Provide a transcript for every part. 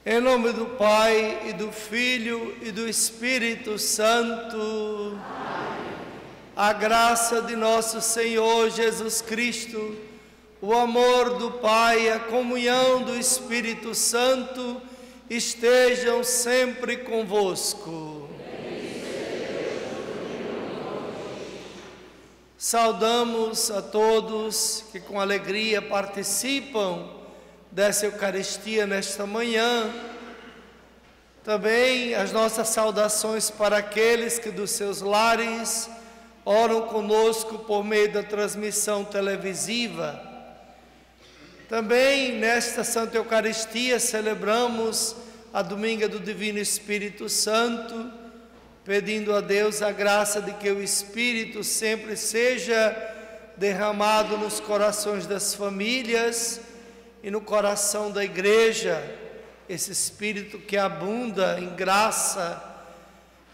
Em nome do Pai, e do Filho, e do Espírito Santo. Amém. A graça de nosso Senhor Jesus Cristo, o amor do Pai, a comunhão do Espírito Santo, estejam sempre convosco. Saudamos a todos que com alegria participam dessa Eucaristia nesta manhã. Também as nossas saudações para aqueles que dos seus lares oram conosco por meio da transmissão televisiva. Também nesta Santa Eucaristia celebramos a Dominga do Divino Espírito Santo, pedindo a Deus a graça de que o Espírito sempre seja derramado nos corações das famílias e no coração da Igreja, esse Espírito que abunda em graça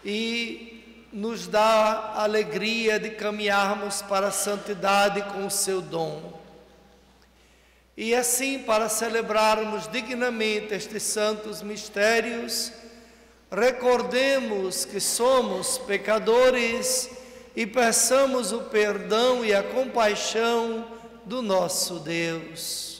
e nos dá a alegria de caminharmos para a santidade com o seu dom. E assim, para celebrarmos dignamente estes santos mistérios, recordemos que somos pecadores e peçamos o perdão e a compaixão do nosso Deus.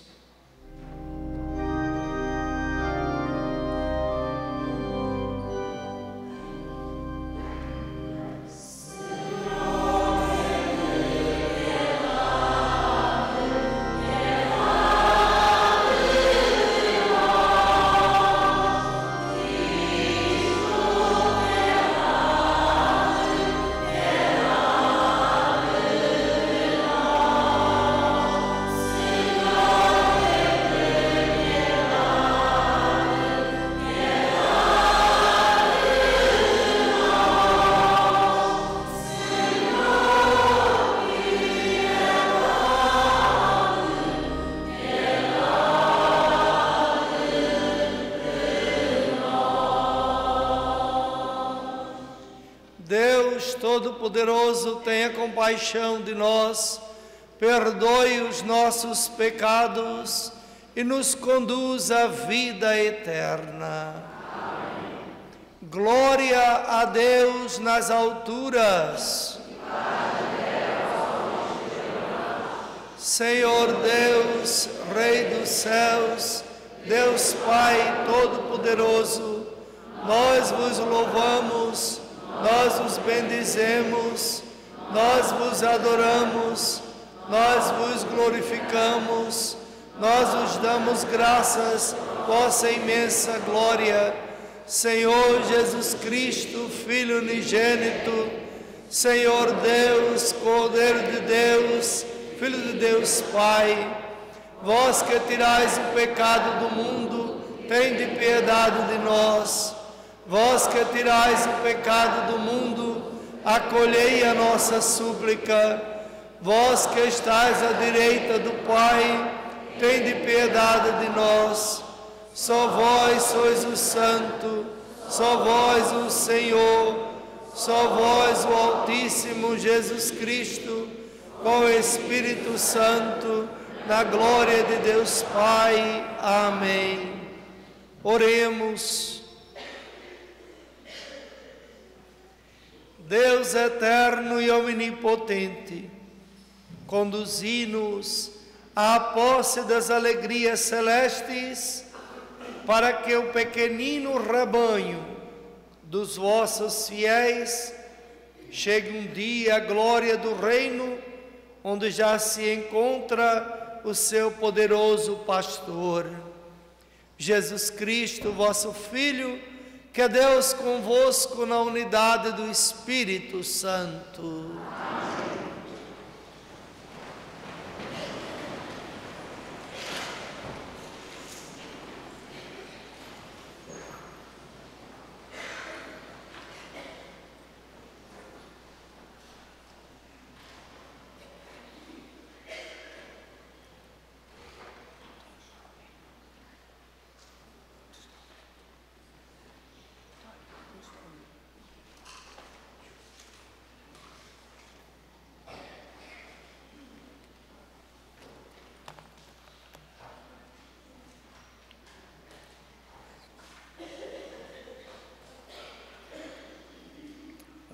Deus Todo-Poderoso, tenha compaixão de nós, perdoe os nossos pecados e nos conduz à vida eterna. Amém. Glória a Deus nas alturas. Senhor Deus, Rei dos céus, Deus Pai Todo-Poderoso, nós vos louvamos, nós vos bendizemos, nós vos adoramos, nós vos glorificamos, nós vos damos graças, vossa imensa glória. Senhor Jesus Cristo, Filho unigênito, Senhor Deus, Cordeiro de Deus, Filho de Deus Pai, vós que tirais o pecado do mundo, tende piedade de nós. Vós que tirais o pecado do mundo, acolhei a nossa súplica. Vós que estais à direita do Pai, tende piedade de nós. Só vós sois o Santo, só vós o Senhor, só vós o Altíssimo Jesus Cristo, com o Espírito Santo, na glória de Deus Pai. Amém. Oremos. Deus eterno e onipotente, conduzi-nos à posse das alegrias celestes, para que o pequenino rebanho dos vossos fiéis chegue um dia à glória do reino, onde já se encontra o seu poderoso pastor. Jesus Cristo, vosso Filho, que é Deus convosco na unidade do Espírito Santo.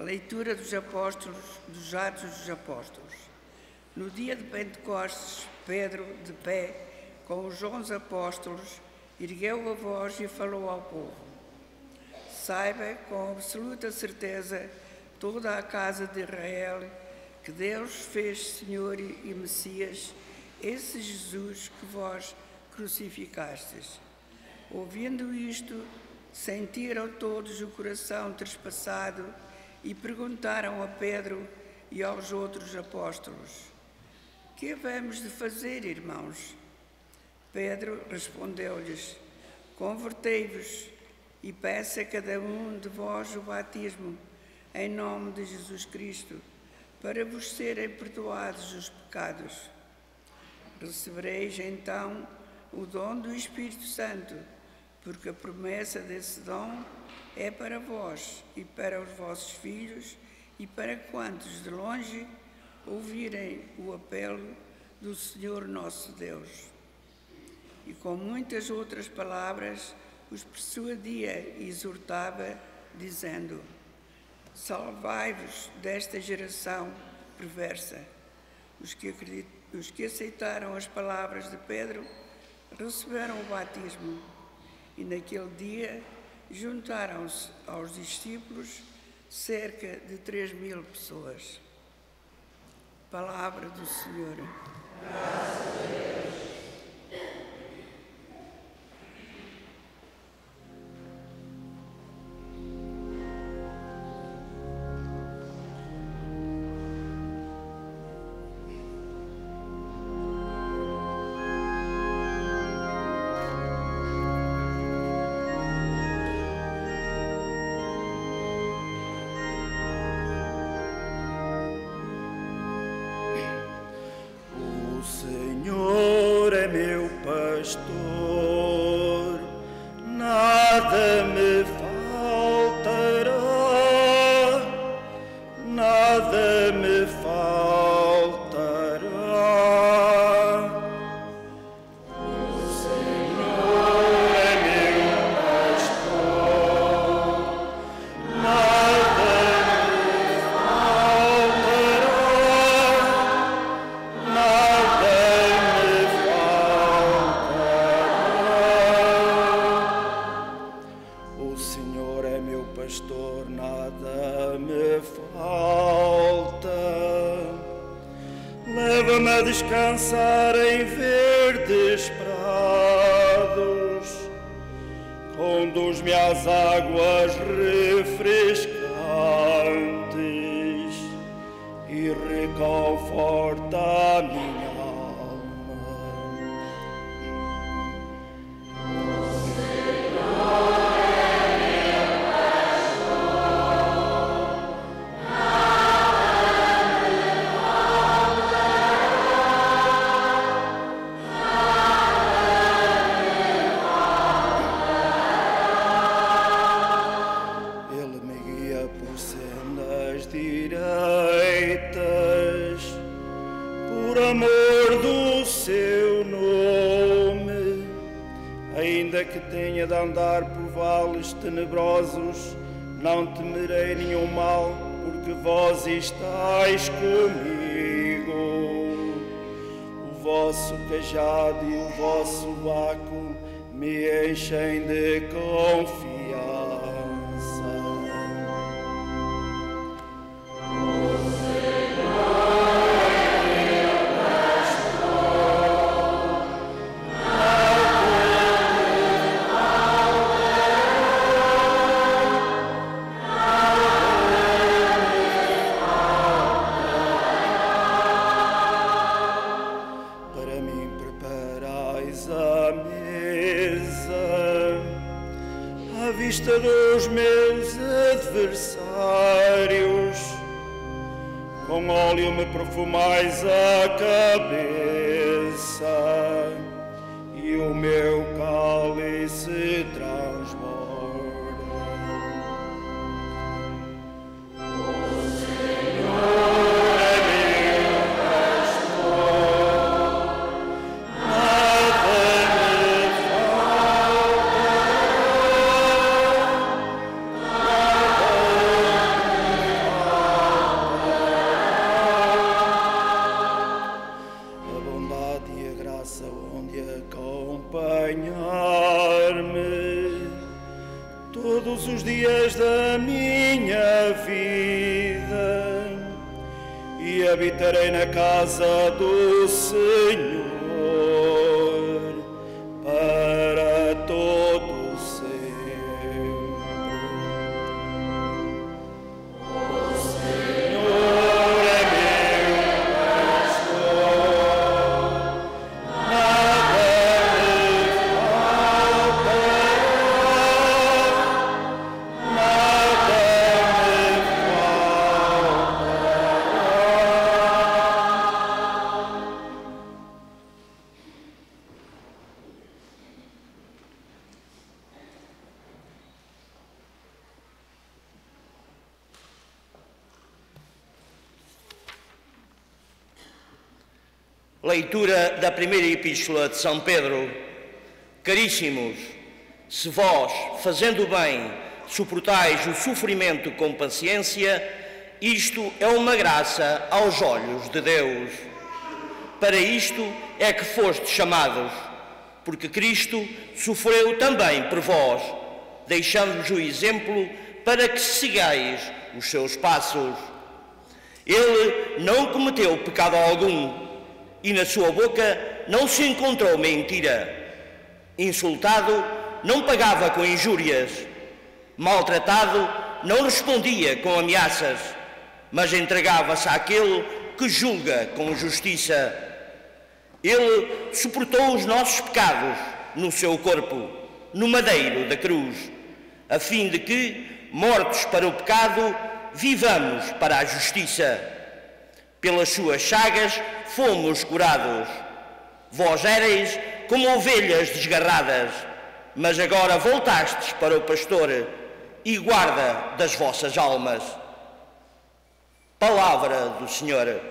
Leitura dos Atos dos Apóstolos. No dia de Pentecostes, Pedro, de pé, com os 11 apóstolos, ergueu a voz e falou ao povo: Saiba com absoluta certeza toda a casa de Israel que Deus fez Senhor e Messias, esse Jesus que vós crucificastes. Ouvindo isto, sentiram todos o coração trespassado e perguntaram a Pedro e aos outros apóstolos: Que havemos de fazer, irmãos? Pedro respondeu-lhes: Convertei-vos e peço a cada um de vós o batismo em nome de Jesus Cristo, para vos serem perdoados os pecados. Recebereis então o dom do Espírito Santo, porque a promessa desse dom é para vós e para os vossos filhos e para quantos de longe ouvirem o apelo do Senhor nosso Deus. E com muitas outras palavras os persuadia e exortava dizendo: salvai-vos desta geração perversa. Os que aceitaram as palavras de Pedro receberam o batismo, e naquele dia juntaram-se aos discípulos cerca de 3.000 pessoas. Palavra do Senhor. Graças a Deus. Descansar em verdes prados, conduz-me às águas refrescantes e reconforta a minha alma. Que tenha de andar por vales tenebrosos, não temerei nenhum mal, porque vós estáis comigo. O vosso cajado e o vosso arco me enchem de confiança. Dos meus adversários, com óleo me perfumais a cabeça e o meu cálice transborda. Todos os dias da minha vida e habitarei na casa do Senhor para todo sempre. O Senhor é meu pastor, nada me faltará. Leitura da primeira epístola de São Pedro. Caríssimos, se vós, fazendo o bem, suportais o sofrimento com paciência, isto é uma graça aos olhos de Deus. Para isto é que fostes chamados, porque Cristo sofreu também por vós, deixando-vos o exemplo para que sigais os seus passos. Ele não cometeu pecado algum, e na sua boca não se encontrou mentira. Insultado, não pagava com injúrias. Maltratado, não respondia com ameaças, mas entregava-se àquele que julga com justiça. Ele suportou os nossos pecados no seu corpo, no madeiro da cruz, a fim de que, mortos para o pecado, vivamos para a justiça. Pelas suas chagas fomos curados. Vós éreis como ovelhas desgarradas, mas agora voltastes para o pastor e guarda das vossas almas. Palavra do Senhor.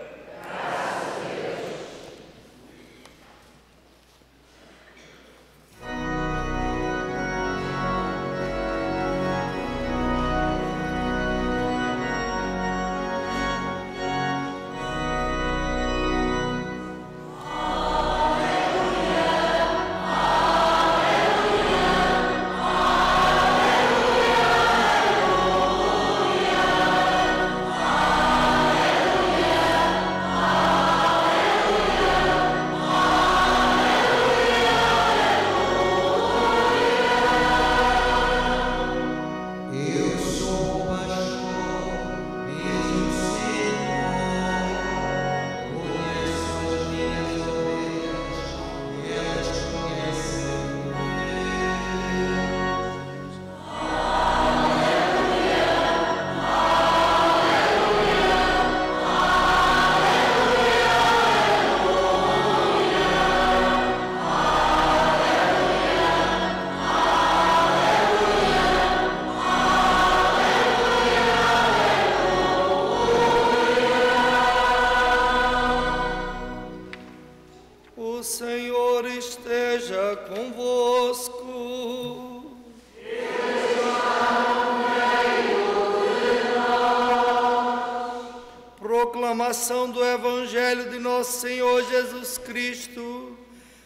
Proclamação do Evangelho de nosso Senhor Jesus Cristo,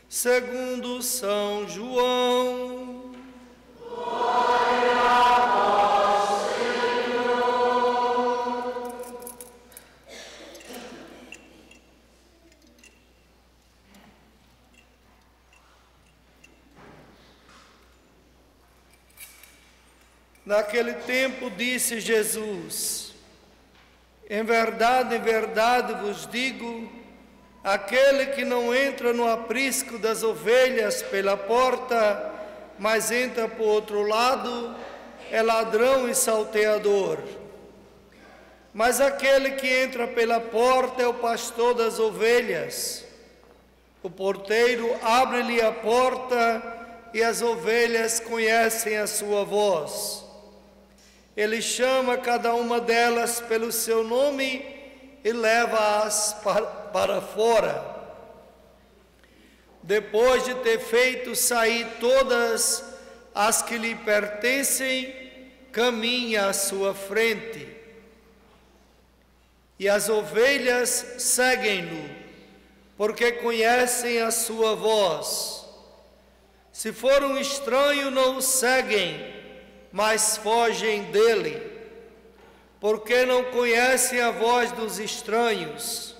segundo São João. Glória a vós, Senhor. Naquele tempo disse Jesus: em verdade vos digo, aquele que não entra no aprisco das ovelhas pela porta, mas entra por outro lado, é ladrão e salteador. Mas aquele que entra pela porta é o pastor das ovelhas. O porteiro abre-lhe a porta e as ovelhas conhecem a sua voz. Ele chama cada uma delas pelo seu nome e leva-as para fora. Depois de ter feito sair todas as que lhe pertencem, caminha à sua frente. E as ovelhas seguem-no, porque conhecem a sua voz. Se for um estranho, não o seguem, mas fogem dele, porque não conhecem a voz dos estranhos.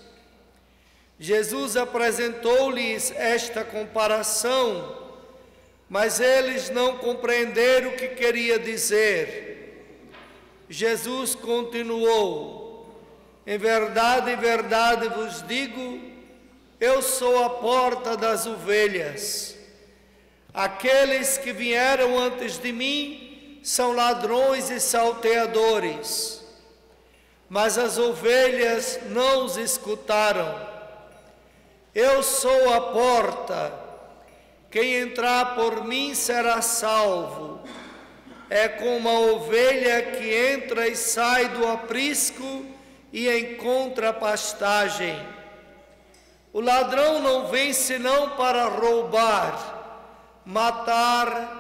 Jesus apresentou-lhes esta comparação, mas eles não compreenderam o que queria dizer. Jesus continuou: em verdade vos digo, eu sou a porta das ovelhas. Aqueles que vieram antes de mim são ladrões e salteadores, mas as ovelhas não os escutaram. Eu sou a porta, quem entrar por mim será salvo. É como a ovelha que entra e sai do aprisco e encontra pastagem. O ladrão não vem senão para roubar, matar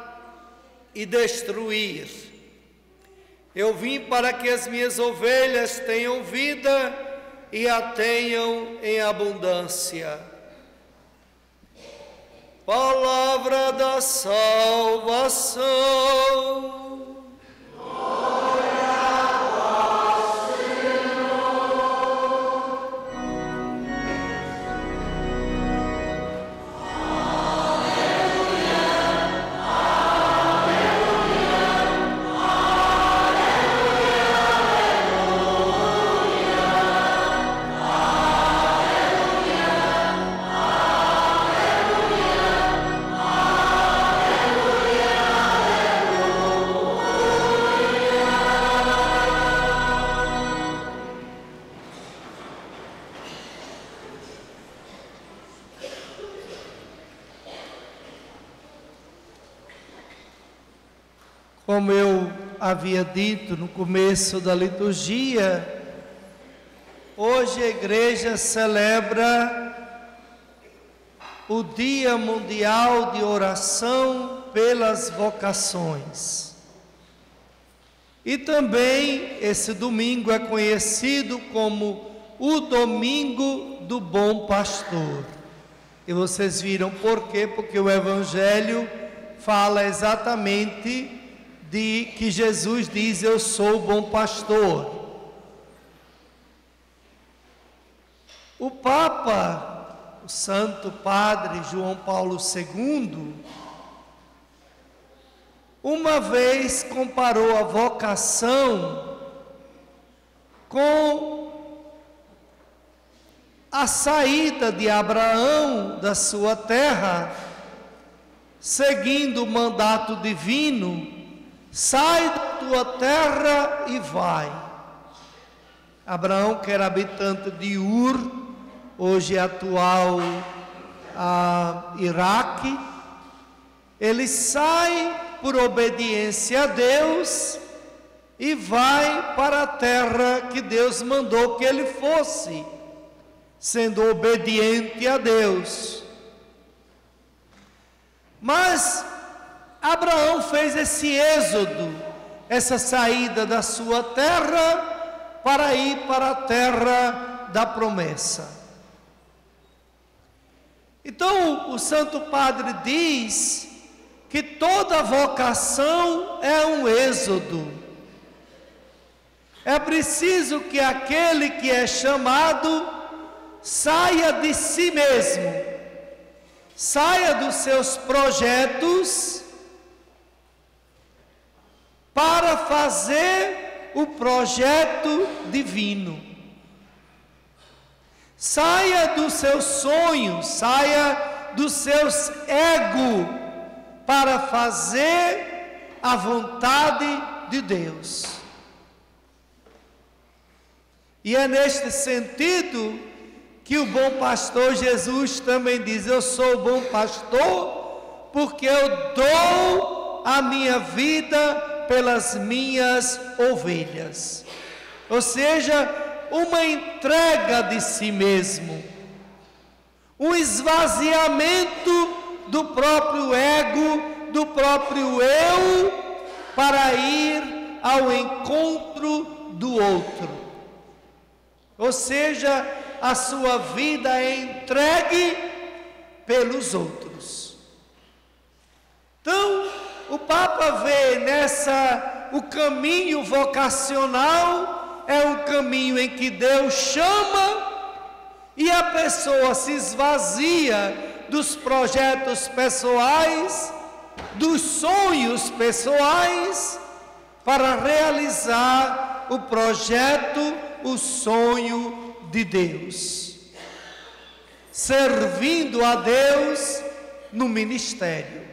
e destruir. Eu vim para que as minhas ovelhas tenham vida e a tenham em abundância. Palavra da salvação. Como eu havia dito no começo da liturgia, hoje a igreja celebra o Dia Mundial de Oração pelas Vocações. E também esse domingo é conhecido como o Domingo do Bom Pastor. E vocês viram por quê? Porque o Evangelho fala exatamente de que Jesus diz: eu sou o bom pastor. O Papa, o Santo Padre João Paulo II, uma vez comparou a vocação com a saída de Abraão da sua terra, seguindo o mandato divino: sai da tua terra e vai. Abraão, que era habitante de Ur, hoje atual Iraque, ele sai por obediência a Deus e vai para a terra que Deus mandou que ele fosse, sendo obediente a Deus. Mas Abraão fez esse êxodo, essa saída da sua terra para ir para a terra da promessa. Então o Santo Padre diz que toda vocação é um êxodo. É preciso que aquele que é chamado saia de si mesmo, saia dos seus projetos, para fazer o projeto divino. Saia dos seus sonhos, saia dos seus egos, para fazer a vontade de Deus. E é neste sentido que o bom pastor Jesus também diz: eu sou o bom pastor, porque eu dou a minha vida pelas minhas ovelhas. Ou seja, uma entrega de si mesmo, um esvaziamento do próprio ego, do próprio eu, para ir ao encontro do outro. Ou seja, a sua vida é entregue pelos outros. Então, o Papa vê o caminho vocacional é um caminho em que Deus chama e a pessoa se esvazia dos projetos pessoais, dos sonhos pessoais, para realizar o projeto, o sonho de Deus, servindo a Deus no ministério.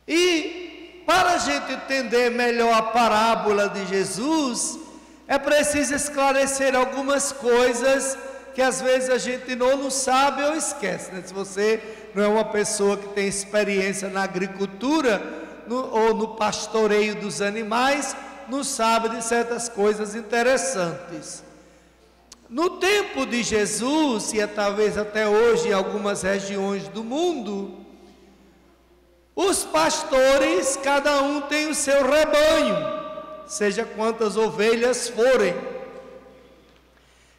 E para a gente entender melhor a parábola de Jesus, é preciso esclarecer algumas coisas que às vezes a gente não sabe ou esquece, né? Se você não é uma pessoa que tem experiência na agricultura ou no pastoreio dos animais, não sabe de certas coisas interessantes. No tempo de Jesus, e talvez até hoje em algumas regiões do mundo, Os pastores, cada um tem o seu rebanho, seja quantas ovelhas forem.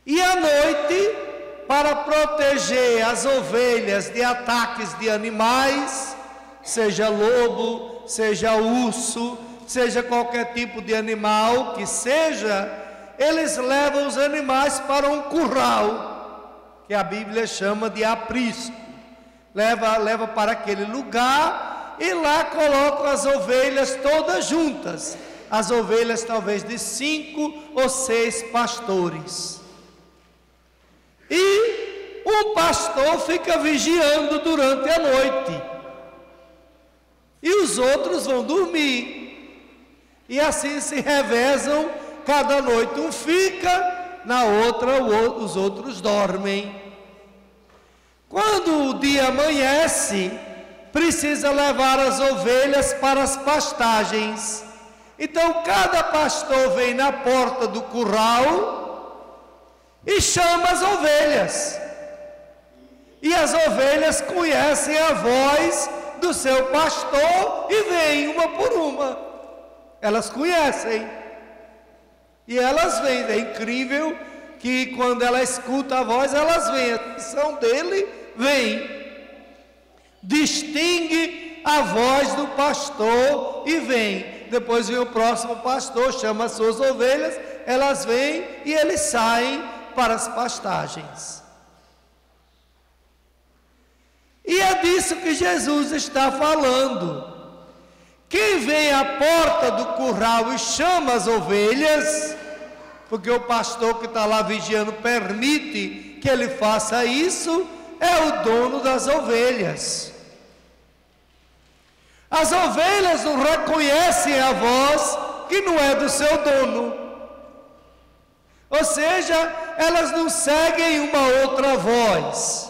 E à noite, para proteger as ovelhas de ataques de animais, seja lobo, seja urso, seja qualquer tipo de animal que seja, eles levam os animais para um curral, que a Bíblia chama de aprisco. Leva para aquele lugar e lá colocam as ovelhas todas juntas. As ovelhas talvez de 5 ou 6 pastores. E um pastor fica vigiando durante a noite. E os outros vão dormir. E assim se revezam, cada noite um fica, na outra os outros dormem. Quando o dia amanhece, precisa levar as ovelhas para as pastagens. Então cada pastor vem na porta do curral e chama as ovelhas. E as ovelhas conhecem a voz do seu pastor e vêm uma por uma. Elas conhecem. E elas vêm. É incrível que quando ela escuta a voz, elas vêm. A atenção dele vem. Distingue a voz do pastor e vem. Depois vem o próximo pastor, chama as suas ovelhas, elas vêm e eles saem para as pastagens. E é disso que Jesus está falando. Quem vem à porta do curral e chama as ovelhas, porque o pastor que está lá vigiando permite que ele faça isso, é o dono das ovelhas. As ovelhas não reconhecem a voz que não é do seu dono. Ou seja, elas não seguem uma outra voz.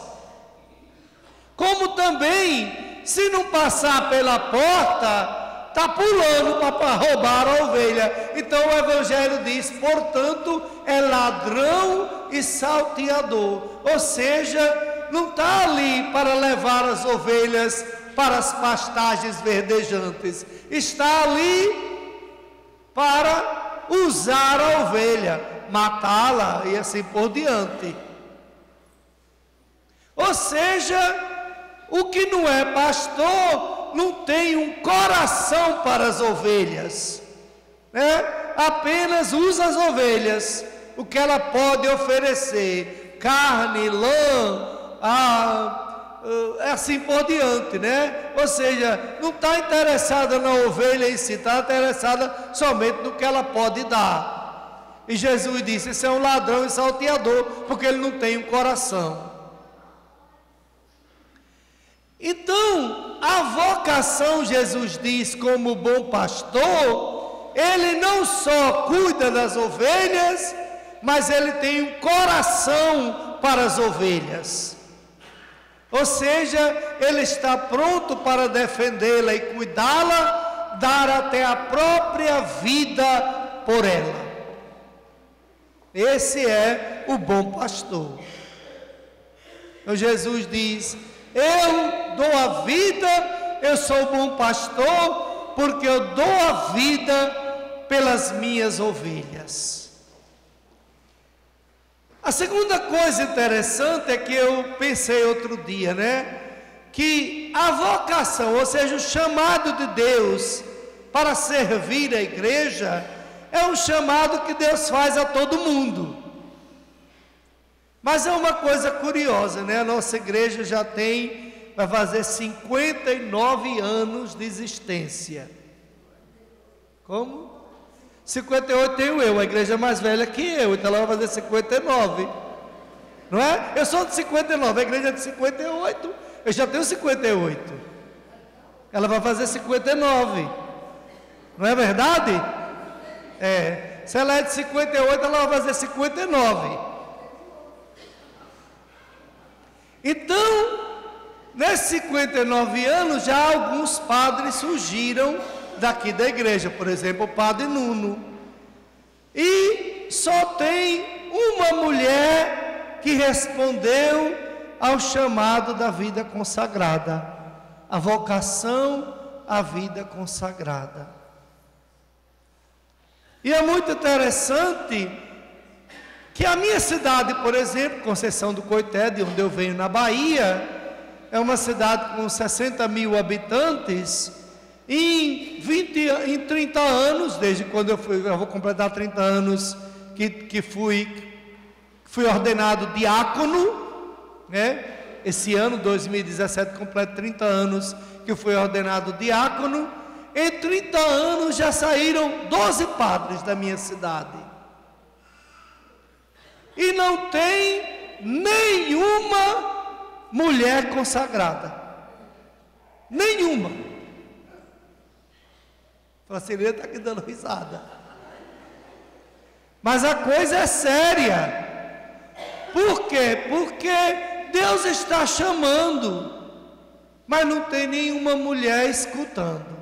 Como também, se não passar pela porta, está pulando para roubar a ovelha. Então o Evangelho diz, portanto, é ladrão e salteador. Ou seja, não está ali para levar as ovelhas para as pastagens verdejantes. Está ali para usar a ovelha, matá-la e assim por diante. Ou seja, o que não é pastor não tem um coração para as ovelhas, né? Apenas usa as ovelhas, o que ela pode oferecer, carne, lã, assim por diante, né? Ou seja, não está interessada na ovelha em si, está interessada somente no que ela pode dar. E Jesus disse, esse é um ladrão e salteador, porque ele não tem um coração. Então, a vocação, Jesus diz, como bom pastor, ele não só cuida das ovelhas, mas ele tem um coração para as ovelhas. Ou seja, ele está pronto para defendê-la e cuidá-la, dar até a própria vida por ela. Esse é o bom pastor. Então Jesus diz, eu dou a vida, eu sou o bom pastor, porque eu dou a vida pelas minhas ovelhas. A segunda coisa interessante é que eu pensei outro dia, né? Que a vocação, ou seja, o chamado de Deus para servir a igreja, é um chamado que Deus faz a todo mundo. Mas é uma coisa curiosa, né? A nossa igreja já vai fazer 59 anos de existência. Como? 58 tenho eu, a igreja é mais velha que eu, então ela vai fazer 59. Não é? Eu sou de 59, a igreja é de 58, eu já tenho 58. Ela vai fazer 59. Não é verdade? É. Se ela é de 58, ela vai fazer 59. Então, nesses 59 anos, já alguns padres surgiram daqui da igreja, por exemplo, o padre Nuno. E só tem uma mulher que respondeu ao chamado da vida consagrada. a vocação à vida consagrada. E é muito interessante que a minha cidade, por exemplo, Conceição do Coité, de onde eu venho na Bahia, é uma cidade com 60 mil habitantes. Em 30 anos, desde quando eu vou completar 30 anos que fui ordenado diácono, né? Esse ano, 2017, completo 30 anos que eu fui ordenado diácono. Em 30 anos já saíram 12 padres da minha cidade. E não tem nenhuma mulher consagrada. Nenhuma. A Francilene está aqui dando risada. Mas a coisa é séria. Por quê? Porque Deus está chamando, mas não tem nenhuma mulher escutando.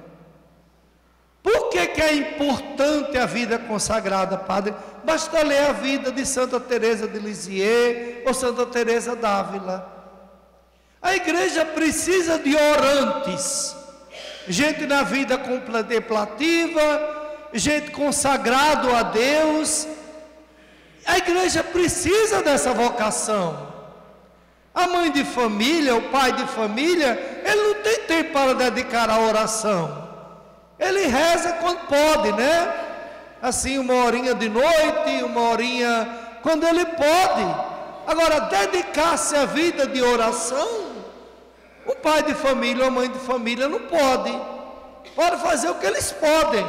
Por que é importante a vida consagrada, padre? Basta ler a vida de Santa Teresa de Lisieux ou Santa Teresa d'Ávila. A igreja precisa de orantes, gente na vida contemplativa, gente consagrado a Deus. A igreja precisa dessa vocação. A mãe de família, o pai de família, ele não tem tempo para dedicar à oração. Ele reza quando pode, né? Assim, uma horinha de noite, uma horinha, quando ele pode. Agora, dedicar-se à vida de oração, o pai de família ou a mãe de família não pode. Pode fazer o que eles podem.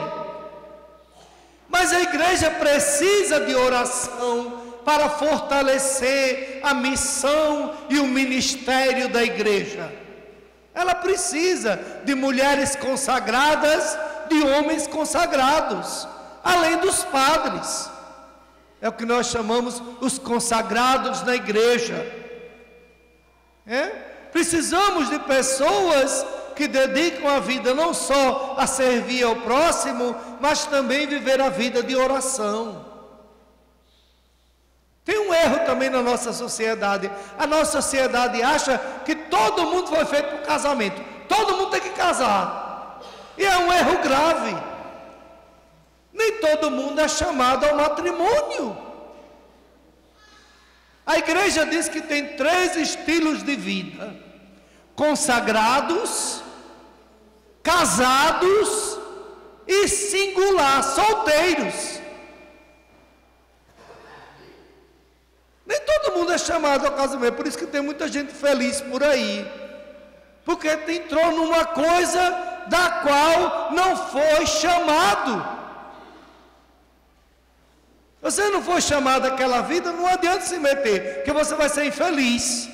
Mas a igreja precisa de oração para fortalecer a missão e o ministério da igreja. Ela precisa de mulheres consagradas, de homens consagrados, além dos padres. É o que nós chamamos os consagrados na igreja. Precisamos de pessoas que dedicam a vida não só a servir ao próximo, mas também viver a vida de oração. Tem um erro também na nossa sociedade. A nossa sociedade acha que todo mundo foi feito para o casamento. Todo mundo tem que casar. E é um erro grave. Nem todo mundo é chamado ao matrimônio. A igreja diz que tem 3 estilos de vida: consagrados, casados e singular, solteiros. Nem todo mundo é chamado ao casamento, por isso que tem muita gente feliz por aí, porque entrou numa coisa da qual não foi chamado. Você não foi chamado àquela vida, não adianta se meter, porque você vai ser infeliz.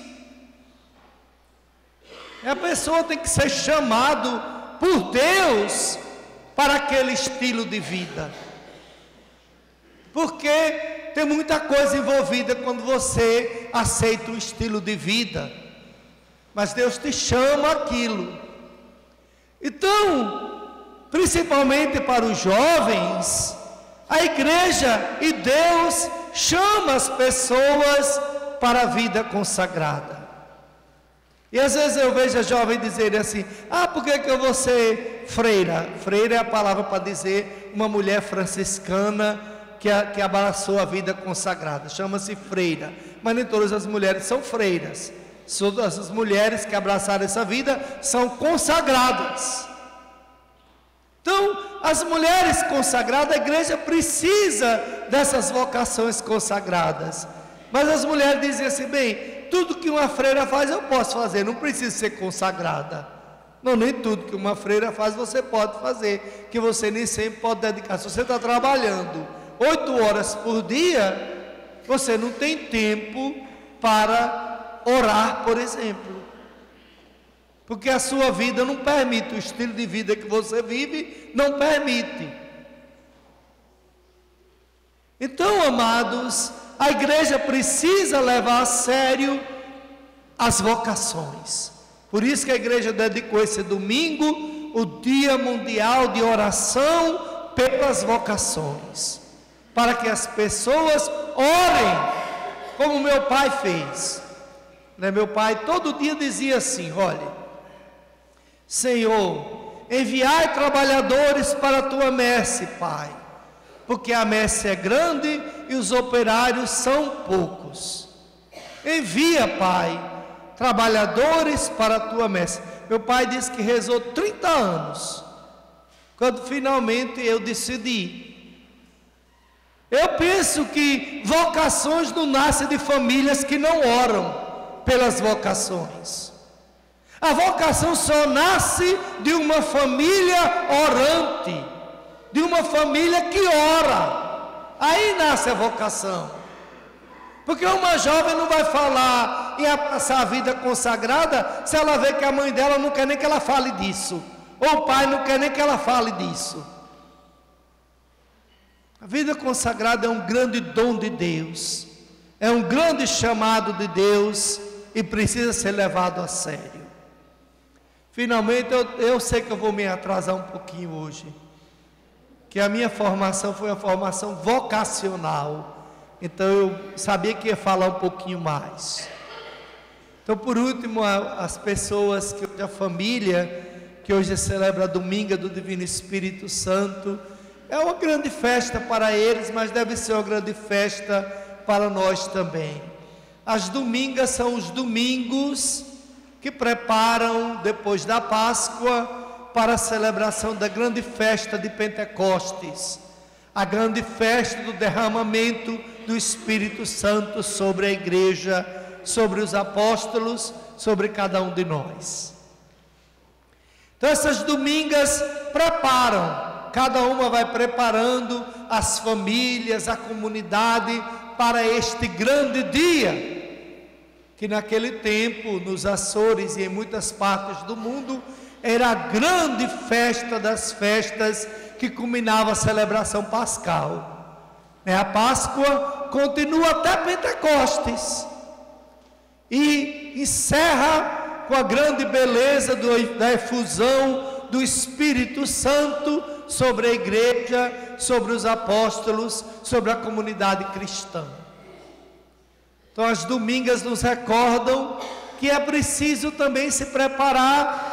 A pessoa tem que ser chamado por Deus para aquele estilo de vida, porque tem muita coisa envolvida quando você aceita o estilo de vida, mas Deus te chama aquilo. Então, principalmente para os jovens, a igreja e Deus chama as pessoas para a vida consagrada. E às vezes eu vejo a jovem dizer assim: por que eu vou ser freira? Freira é a palavra para dizer uma mulher franciscana que abraçou a vida consagrada, chama-se freira. Mas nem todas as mulheres são freiras. Todas as mulheres que abraçaram essa vida são consagradas. Então, as mulheres consagradas, a igreja precisa dessas vocações consagradas. Mas as mulheres dizem assim: bem, tudo que uma freira faz eu posso fazer, não precisa ser consagrada. Não, nem tudo que uma freira faz você pode fazer, que você nem sempre pode dedicar. Se você está trabalhando 8 horas por dia, você não tem tempo para orar, por exemplo, porque a sua vida não permite, o estilo de vida que você vive não permite. Então, amados, a igreja precisa levar a sério as vocações. Por isso que a igreja dedicou esse domingo o Dia Mundial de Oração pelas Vocações, para que as pessoas orem, como meu pai fez. Meu pai todo dia dizia assim: olha, Senhor, enviai trabalhadores para a tua messe, Pai, porque a messe é grande e os operários são poucos. Envia, Pai, trabalhadores para a tua messe. Meu pai disse que rezou 30 anos, quando finalmente eu decidi. Eu penso que vocações não nascem de famílias que não oram pelas vocações. A vocação só nasce de uma família orante, de uma família que ora. Aí nasce a vocação. Porque uma jovem não vai falar em passar a vida consagrada se ela vê que a mãe dela não quer nem que ela fale disso, ou o pai não quer nem que ela fale disso. A vida consagrada é um grande dom de Deus, é um grande chamado de Deus e precisa ser levado a sério. Finalmente, eu sei que eu vou me atrasar um pouquinho hoje, que a minha formação foi uma formação vocacional. Então eu sabia que ia falar um pouquinho mais. Então, por último, as pessoas, a família, que hoje celebra a Dominga do Divino Espírito Santo, é uma grande festa para eles, mas deve ser uma grande festa para nós também. As domingas são os domingos que preparam, depois da Páscoa, para a celebração da grande festa de Pentecostes, a grande festa do derramamento do Espírito Santo sobre a igreja, sobre os apóstolos, sobre cada um de nós. Então essas domingas preparam, cada uma vai preparando as famílias, a comunidade para este grande dia, que naquele tempo, nos Açores e em muitas partes do mundo, era a grande festa das festas que culminava a celebração pascal. A Páscoa continua até Pentecostes e encerra com a grande beleza da efusão do Espírito Santo sobre a igreja, sobre os apóstolos, sobre a comunidade cristã. Então as domingas nos recordam que é preciso também se preparar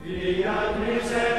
Fiat misericors